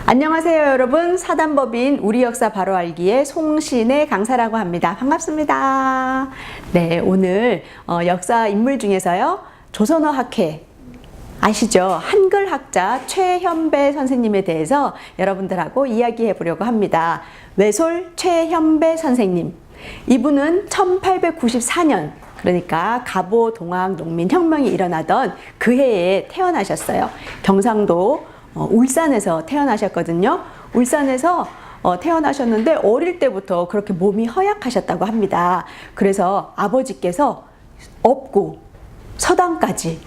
안녕하세요 여러분, 사단법인 우리 역사 바로 알기의 송신의 강사라고 합니다. 반갑습니다. 네, 오늘 역사 인물 중에서요 조선어 학회 아시죠? 한글학자 최현배 선생님에 대해서 여러분들하고 이야기해 보려고 합니다. 외솔 최현배 선생님, 이분은 1894년 그러니까 갑오 동학 농민혁명이 일어나던 그 해에 태어나셨어요. 경상도 울산에서 태어나셨거든요. 울산에서 태어나셨는데 어릴 때부터 그렇게 몸이 허약하셨다고 합니다. 그래서 아버지께서 업고 서당까지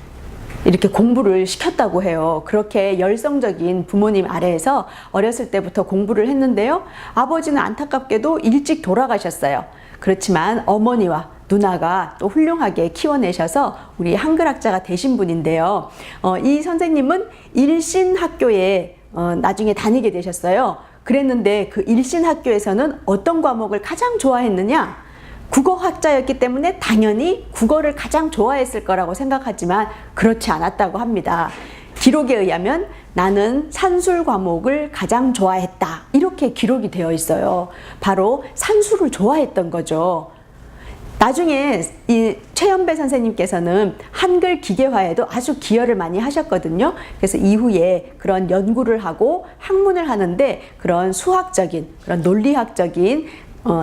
이렇게 공부를 시켰다고 해요. 그렇게 열성적인 부모님 아래에서 어렸을 때부터 공부를 했는데요. 아버지는 안타깝게도 일찍 돌아가셨어요. 그렇지만 어머니와 누나가 또 훌륭하게 키워내셔서 우리 한글학자가 되신 분인데요. 이 선생님은 일신학교에 나중에 다니게 되셨어요. 그랬는데 그 일신학교에서는 어떤 과목을 가장 좋아했느냐? 국어학자였기 때문에 당연히 국어를 가장 좋아했을 거라고 생각하지만 그렇지 않았다고 합니다. 기록에 의하면 나는 산술 과목을 가장 좋아했다. 이렇게 기록이 되어 있어요. 바로 산술을 좋아했던 거죠. 나중에 이 최현배 선생님께서는 한글 기계화에도 아주 기여를 많이 하셨거든요. 그래서 이후에 그런 연구를 하고 학문을 하는데 그런 수학적인, 그런 논리학적인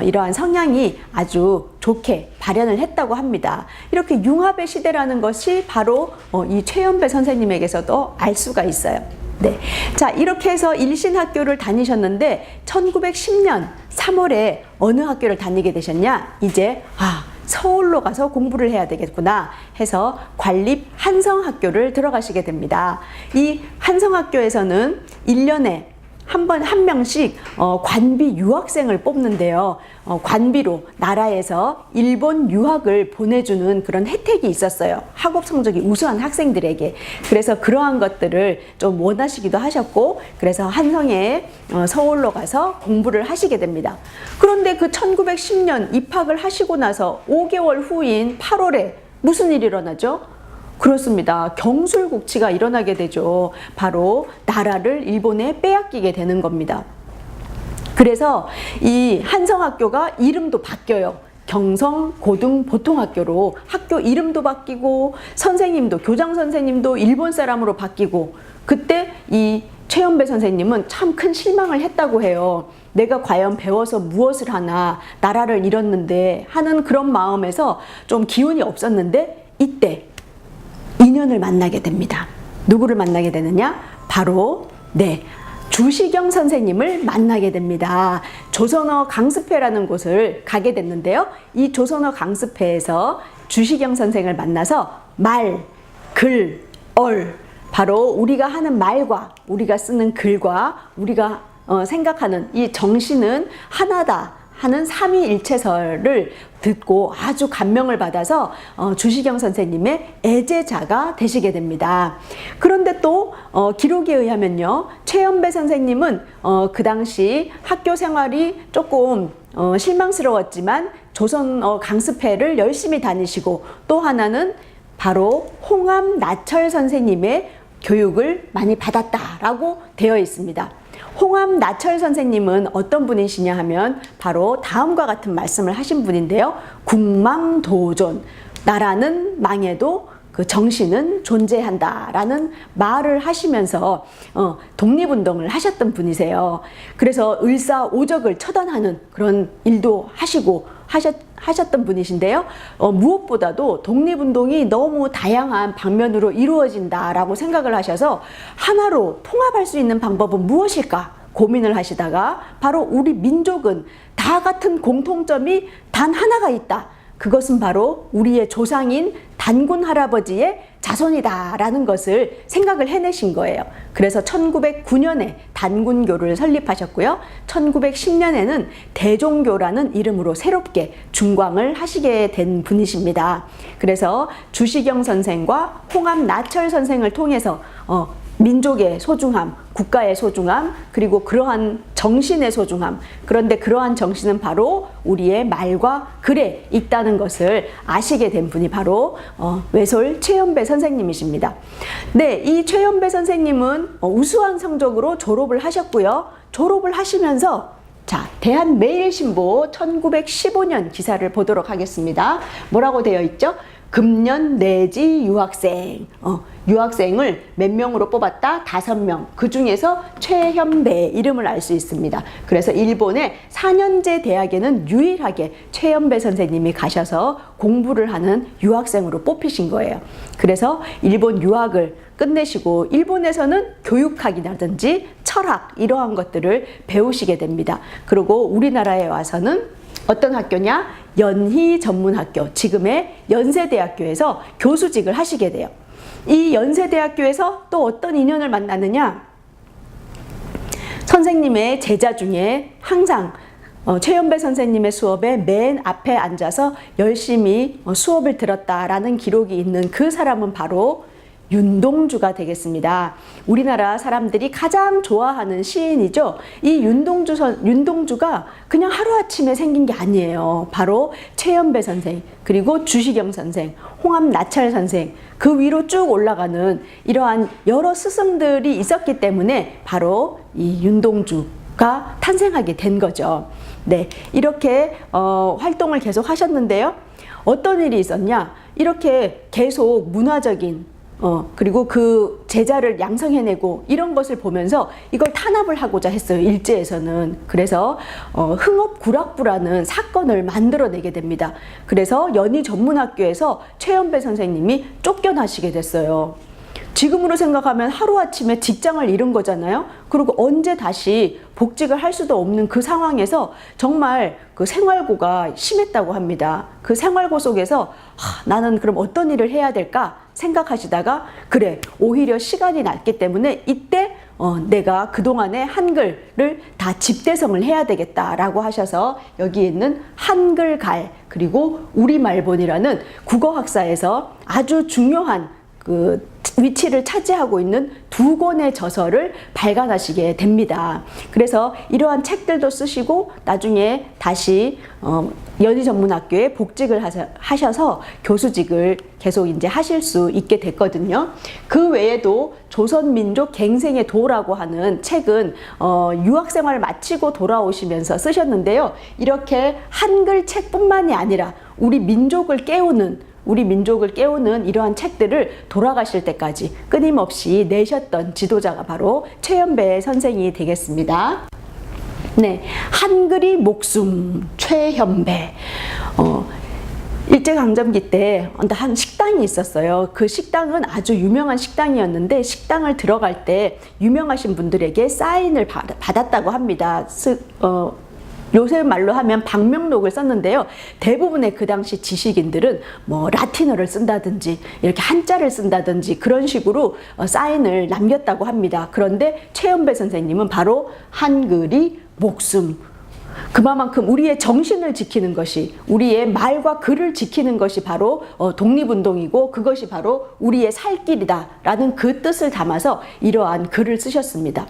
이러한 성향이 아주 좋게 발현을 했다고 합니다. 이렇게 융합의 시대라는 것이 바로 이 최현배 선생님에게서도 알 수가 있어요. 네. 자, 이렇게 해서 일신학교를 다니셨는데 1910년 3월에 어느 학교를 다니게 되셨냐? 이제 서울로 가서 공부를 해야 되겠구나 해서 관립 한성학교를 들어가시게 됩니다. 이 한성학교에서는 1년에 한 명씩 관비 유학생을 뽑는데요. 관비로 나라에서 일본 유학을 보내주는 그런 혜택이 있었어요. 학업 성적이 우수한 학생들에게. 그래서 그러한 것들을 좀 원하시기도 하셨고, 그래서 한성에 서울로 가서 공부를 하시게 됩니다. 그런데 그 1910년 입학을 하시고 나서 5개월 후인 8월에 무슨 일이 일어나죠? 그렇습니다. 경술국치가 일어나게 되죠. 바로 나라를 일본에 빼앗기게 되는 겁니다. 그래서 이 한성학교가 이름도 바뀌어요. 경성고등보통학교로 학교 이름도 바뀌고 선생님도, 교장 선생님도 일본 사람으로 바뀌고, 그때 이 최현배 선생님은 참 큰 실망을 했다고 해요. 내가 과연 배워서 무엇을 하나, 나라를 잃었는데 하는 그런 마음에서 좀 기운이 없었는데, 이때 인연을 만나게 됩니다. 누구를 만나게 되느냐? 바로 주시경 선생님을 만나게 됩니다. 조선어 강습회라는 곳을 가게 됐는데요. 이 조선어 강습회에서 주시경 선생을 만나서 말, 글, 얼, 바로 우리가 하는 말과 우리가 쓰는 글과 우리가 생각하는 이 정신은 하나다 하는 삼위일체설을 듣고 아주 감명을 받아서 주시경 선생님의 애제자가 되시게 됩니다. 그런데 또 기록에 의하면요, 최현배 선생님은 그 당시 학교 생활이 조금 실망스러웠지만 조선어 강습회를 열심히 다니시고, 또 하나는 바로 홍암 나철 선생님의 교육을 많이 받았다라고 되어 있습니다. 홍암 나철 선생님은 어떤 분이시냐 하면 바로 다음과 같은 말씀을 하신 분인데요. 국망도존, 나라는 망해도 그 정신은 존재한다라는 말을 하시면서 독립운동을 하셨던 분이세요. 그래서 을사오적을 처단하는 그런 일도 하셨던 분이신데요. 무엇보다도 독립운동이 너무 다양한 방면으로 이루어진다라고 생각을 하셔서 하나로 통합할 수 있는 방법은 무엇일까 고민을 하시다가 바로 우리 민족은 다 같은 공통점이 단 하나가 있다. 그것은 바로 우리의 조상인 단군 할아버지의 자손이다라는 것을 생각을 해내신 거예요. 그래서 1909년에 단군교를 설립하셨고요. 1910년에는 대종교라는 이름으로 새롭게 중광을 하시게 된 분이십니다. 그래서 주시경 선생과 홍암 나철 선생을 통해서 민족의 소중함, 국가의 소중함, 그리고 그러한 정신의 소중함. 그런데 그러한 정신은 바로 우리의 말과 글에 있다는 것을 아시게 된 분이 바로 외솔 최연배 선생님이십니다. 네, 이 최연배 선생님은 우수한 성적으로 졸업을 하셨고요. 졸업을 하시면서 자, 대한매일신보 1915년 기사를 보도록 하겠습니다. 뭐라고 되어 있죠? 금년 내지 유학생. 유학생을 몇 명으로 뽑았다? 5명. 그 중에서 최연배 이름을 알 수 있습니다. 그래서 일본의 4년제 대학에는 유일하게 최연배 선생님이 가셔서 공부를 하는 유학생으로 뽑히신 거예요. 그래서 일본 유학을 끝내시고 일본에서는 교육학이라든지 철학 이러한 것들을 배우시게 됩니다. 그리고 우리나라에 와서는 어떤 학교냐? 연희전문학교, 지금의 연세대학교에서 교수직을 하시게 돼요. 이 연세대학교에서 또 어떤 인연을 만나느냐? 선생님의 제자 중에 항상 최연배 선생님의 수업에 맨 앞에 앉아서 열심히 수업을 들었다라는 기록이 있는 그 사람은 바로 윤동주가 되겠습니다. 우리나라 사람들이 가장 좋아하는 시인이죠. 이 윤동주가 그냥 하루아침에 생긴 게 아니에요. 바로 최연배 선생, 그리고 주시경 선생, 홍합나찰 선생, 그 위로 쭉 올라가는 이러한 여러 스승들이 있었기 때문에 바로 이 윤동주가 탄생하게 된 거죠. 네, 이렇게 활동을 계속 하셨는데요. 어떤 일이 있었냐? 이렇게 계속 문화적인 그리고 그 제자를 양성해내고 이런 것을 보면서 이걸 탄압을 하고자 했어요. 일제에서는. 그래서 흥업구락부라는 사건을 만들어내게 됩니다. 그래서 연희전문학교에서 최연배 선생님이 쫓겨나시게 됐어요. 지금으로 생각하면 하루아침에 직장을 잃은 거잖아요. 그리고 언제 다시 복직을 할 수도 없는 그 상황에서 정말 그 생활고가 심했다고 합니다. 그 생활고 속에서 나는 그럼 어떤 일을 해야 될까 생각하시다가 그래, 오히려 시간이 났기 때문에 이때 내가 그동안의 한글을 다 집대성을 해야 되겠다라고 하셔서 여기 있는 한글갈 그리고 우리말본이라는 국어학사에서 아주 중요한 그 위치를 차지하고 있는 2권의 저서를 발간하시게 됩니다. 그래서 이러한 책들도 쓰시고 나중에 다시 연희전문학교에 복직을 하셔서 교수직을 계속 이제 하실 수 있게 됐거든요. 그 외에도 조선민족 갱생의 도라고 하는 책은 유학생활을 마치고 돌아오시면서 쓰셨는데요. 이렇게 한글 책뿐만이 아니라 우리 민족을 깨우는 이러한 책들을 돌아가실 때까지 끊임없이 내셨던 지도자가 바로 최연배 선생이 되겠습니다. 네, 한글이 목숨 최연배. 일제강점기 때 한 식당이 있었어요. 그 식당은 아주 유명한 식당이었는데 식당을 들어갈 때 유명하신 분들에게 사인을 받았다고 합니다. 요새 말로 하면 방명록을 썼는데요. 대부분의 그 당시 지식인들은 뭐 라틴어를 쓴다든지 이렇게 한자를 쓴다든지 그런 식으로 사인을 남겼다고 합니다. 그런데 최연배 선생님은 바로 한글이 목숨, 그만큼 우리의 정신을 지키는 것이, 우리의 말과 글을 지키는 것이 바로 독립운동이고 그것이 바로 우리의 살 길이다 라는 그 뜻을 담아서 이러한 글을 쓰셨습니다.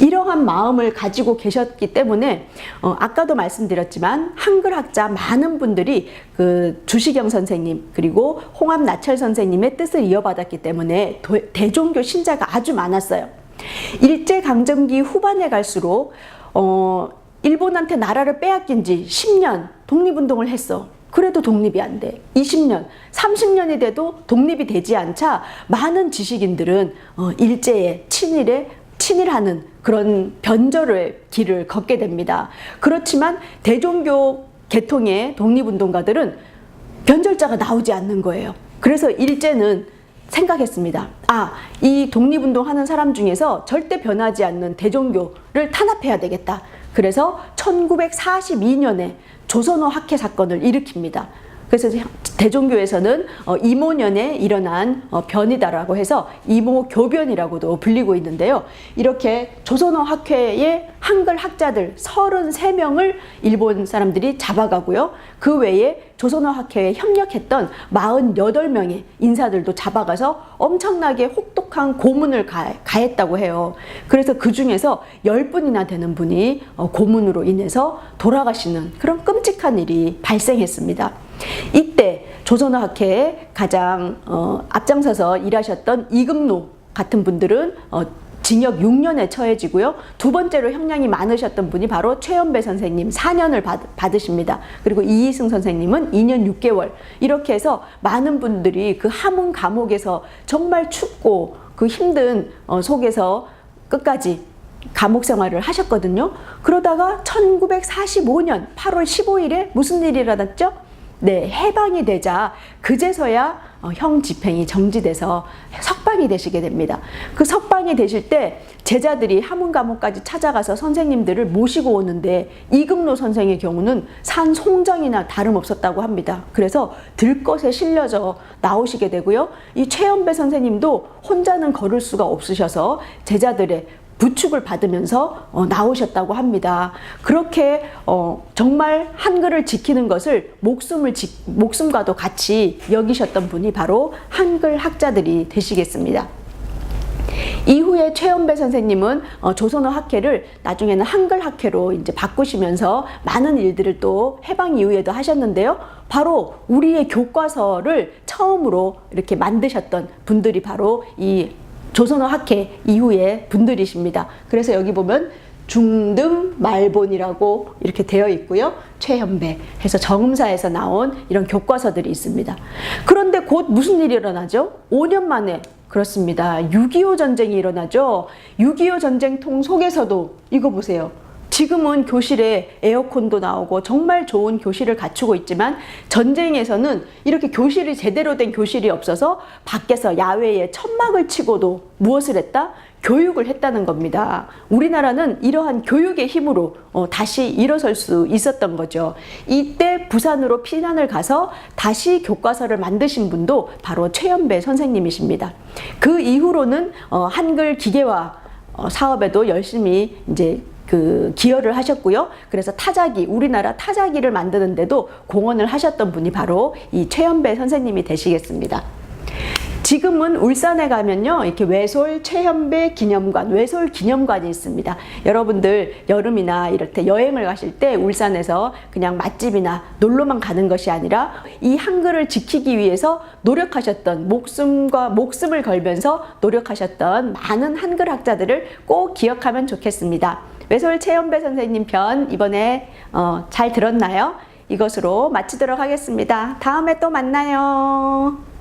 이러한 마음을 가지고 계셨기 때문에 아까도 말씀드렸지만 한글학자 많은 분들이 그 주시경 선생님 그리고 홍합나철 선생님의 뜻을 이어받았기 때문에 대종교 신자가 아주 많았어요. 일제강점기 후반에 갈수록 일본한테 나라를 빼앗긴 지 10년 독립운동을 했어. 그래도 독립이 안 돼. 20년, 30년이 돼도 독립이 되지 않자 많은 지식인들은 일제에 친일하는 그런 변절의 길을 걷게 됩니다. 그렇지만 대종교 계통의 독립운동가들은 변절자가 나오지 않는 거예요. 그래서 일제는 생각했습니다. 이 독립운동 하는 사람 중에서 절대 변하지 않는 대종교를 탄압해야 되겠다. 그래서 1942년에 조선어 학회 사건을 일으킵니다. 그래서 대종교에서는 이모년에 일어난 변이다라고 해서 이모교변이라고도 불리고 있는데요. 이렇게 조선어 학회의 한글 학자들 33명을 일본 사람들이 잡아가고요. 그 외에 조선어 학회에 협력했던 48명의 인사들도 잡아가서 엄청나게 혹독한 고문을 가했다고 해요. 그래서 그 중에서 10분이나 되는 분이 고문으로 인해서 돌아가시는 그런 끔찍한 일이 발생했습니다. 이때 조선어 학회에 가장 앞장서서 일하셨던 이금노 같은 분들은 징역 6년에 처해지고요. 두 번째로 형량이 많으셨던 분이 바로 최연배 선생님 4년을 받으십니다. 그리고 이희승 선생님은 2년 6개월. 이렇게 해서 많은 분들이 그 함흥 감옥에서 정말 춥고 그 힘든 속에서 끝까지 감옥 생활을 하셨거든요. 그러다가 1945년 8월 15일에 무슨 일이 일어났죠? 네, 해방이 되자 그제서야 형 집행이 정지돼서 석방이 되시게 됩니다. 그 석방이 되실 때 제자들이 함흥 감옥까지 찾아가서 선생님들을 모시고 오는데 이금노 선생의 경우는 산 송장이나 다름없었다고 합니다. 그래서 들것에 실려져 나오시게 되고요. 이 최연배 선생님도 혼자는 걸을 수가 없으셔서 제자들의 부축을 받으면서 나오셨다고 합니다. 그렇게 정말 한글을 지키는 것을 목숨과도 같이 여기셨던 분이 바로 한글 학자들이 되시겠습니다. 이후에 최연배 선생님은 조선어 학회를 나중에는 한글 학회로 이제 바꾸시면서 많은 일들을 또 해방 이후에도 하셨는데요. 바로 우리의 교과서를 처음으로 이렇게 만드셨던 분들이 바로 이 조선어 학회 이후의 분들이십니다. 그래서 여기 보면 중등 말본이라고 이렇게 되어 있고요. 최연배 해서 정음사에서 나온 이런 교과서들이 있습니다. 그런데 곧 무슨 일이 일어나죠? 5년 만에 그렇습니다. 6.25 전쟁이 일어나죠. 6.25 전쟁통 속에서도 이거 보세요. 지금은 교실에 에어컨도 나오고 정말 좋은 교실을 갖추고 있지만 전쟁에서는 이렇게 교실이 제대로 된 교실이 없어서 밖에서 야외에 천막을 치고도 무엇을 했다? 교육을 했다는 겁니다. 우리나라는 이러한 교육의 힘으로 다시 일어설 수 있었던 거죠. 이때 부산으로 피난을 가서 다시 교과서를 만드신 분도 바로 최연배 선생님이십니다. 그 이후로는 한글 기계화 사업에도 열심히 이제 기여를 하셨고요. 그래서 타자기, 우리나라 타자기를 만드는데도 공헌을 하셨던 분이 바로 이 최연배 선생님이 되시겠습니다. 지금은 울산에 가면요, 이렇게 외솔 최연배 기념관, 외솔 기념관이 있습니다. 여러분들 여름이나 이럴 때 여행을 가실 때 울산에서 그냥 맛집이나 놀러만 가는 것이 아니라 이 한글을 지키기 위해서 노력하셨던 목숨을 걸면서 노력하셨던 많은 한글 학자들을 꼭 기억하면 좋겠습니다. 외솔 최연배 선생님 편 이번에 잘 들었나요? 이것으로 마치도록 하겠습니다. 다음에 또 만나요.